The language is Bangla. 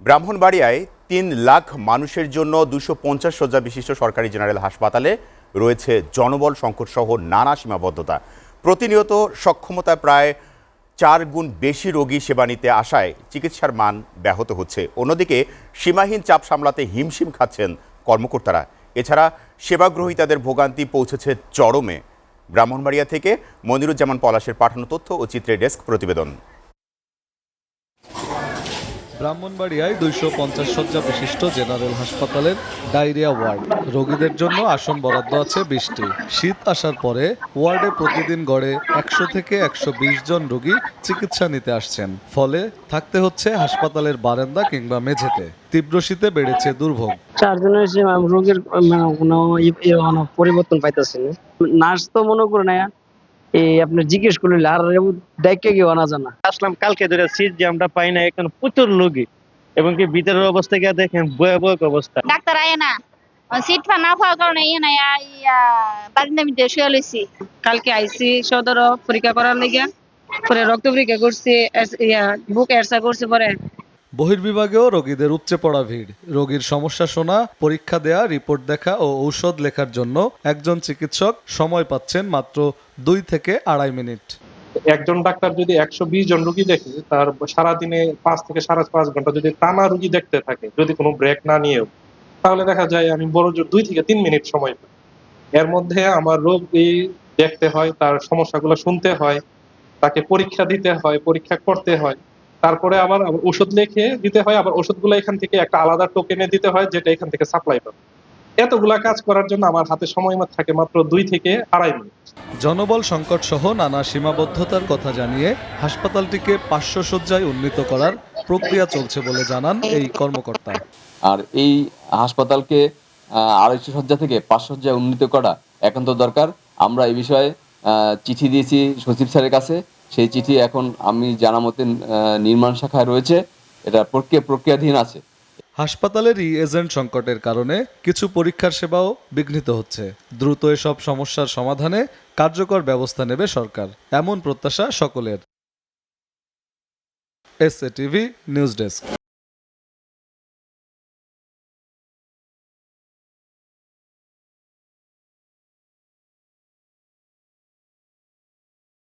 ব্রাহ্মণবাড়িয়ায় ৩ লাখ মানুষের জন্য ২৫০ শয্যা বিশিষ্ট সরকারি জেনারেল হাসপাতালে রয়েছে জনবল সংকট সহ নানা সীমাবদ্ধতা। প্রতিনিয়ত সক্ষমতায় প্রায় ৪ গুণ বেশি রোগী সেবা নিতে আসায় চিকিৎসার মান ব্যাহত হচ্ছে। অন্যদিকে সীমাহীন চাপ সামলাতে হিমশিম খাচ্ছেন কর্মকর্তারা। এছাড়া সেবাগ্রহীতাদের ভোগান্তি পৌঁছেছে চরমে। ব্রাহ্মণবাড়িয়া থেকে মনিরুজ্জামান পলাশের পাঠানো তথ্য ও চিত্রের ডেস্ক প্রতিবেদন। ব্রাহ্মণবাড়িয়ায় ২৫০ শয্যা বিশিষ্ট জেনারেল হাসপাতালের ডায়রিয়া ওয়ার্ড। রোগীদের জন্য আসন বরাদ্দ আছে ২০টি। শীত আসার পরে ওয়ার্ডে প্রতিদিন গড়ে ১০০ থেকে ১২০ জন রোগী চিকিৎসা নিতে আসছেন। ফলে থাকতে হচ্ছে হাসপাতালের বারান্দা কিংবা মেঝেতে। তীব্র শীতে বেড়েছে দুর্ভোগ। ৪ জনের রোগীর কোনো পরিবর্তন পাইতেছে না। নার্স তো মনে করে না আপনার জিজ্ঞেস করলে আর ডাইকে গিয়ে আনা জানা। আসলাম কালকে ধরে সিট যে আমরা পাই না, এখন প্রচুর রোগী এবং কি ভিতরের অবস্থা গিয়ে দেখেন ভয়াবহ অবস্থা। ডাক্তার আয় না, সিট না পাওয়ার কারণে বারিন্দা মিতে শুয়ে লইছি। কালকে আইসি সদর পরীক্ষা করার লেগে, পরে রক্ত পরীক্ষা করছি, বুক এরসা করছি। পরে বহির্বিভাগেও রোগীদের উপচে পড়া ভিড়। রোগীর সমস্যা শোনা, পরীক্ষা দেয়া, রিপোর্ট দেখা ও ঔষধ লেখার জন্য একজন চিকিৎসক সময় পাচ্ছেন মাত্র ২ থেকে ২.৫ মিনিট। একজন ডাক্তার যদি ১২০ জন রোগী দেখে, তার সারাদিনে ৫ থেকে ৫.৫ ঘন্টা যদি টানা রোগী দেখতে থাকে, যদি কোনো ব্রেক না নিয়েও, তাহলে দেখা যায় আমি বড় জোর ২ থেকে ৩ মিনিট সময় পাই। এর মধ্যে আমার রোগী দেখতে হয়, তার সমস্যাগুলো শুনতে হয়, তাকে পরীক্ষা দিতে হয়, পরীক্ষা করতে হয়, তারপরে আবার ওষুধ লিখে দিতে হয়। আবার ওষুধগুলো এখান থেকে একটা আলাদা টোকেনে দিতে হয়, যেটা এখান থেকে সাপ্লাই পাবে। এতগুলা কাজ করার জন্য আমার হাতে সময় থাকে মাত্র ২ থেকে ২.৫ মিনিট। জনবল সংকট সহ নানা সীমাবদ্ধতার কথা জানিয়ে হাসপাতালটিকে ৫০০ শয্যায় উন্নীত করার প্রক্রিয়া চলছে বলে জানান এই কর্মকর্তা। আর এই হাসপাতালকে ২৫০ শয্যা থেকে ৫০০ শয্যায় উন্নীত করা একান্ত দরকার। আমরা এই বিষয়ে চিঠি দিয়েছি সচিব স্যারের কাছে। সেই চিঠি এখন আমি জানা মতে নির্মাণ শাখায় রয়েছে, এটা প্রক্রিয়াধীন আছে। হাসপাতালের এজেন্ট সংকটের কারণে কিছু পরীক্ষার সেবাও বিঘ্নিত হচ্ছে। দ্রুত এসব সমস্যার সমাধানে কার্যকর ব্যবস্থা নেবে সরকার, এমন প্রত্যাশা সকলের। SA TV news desk.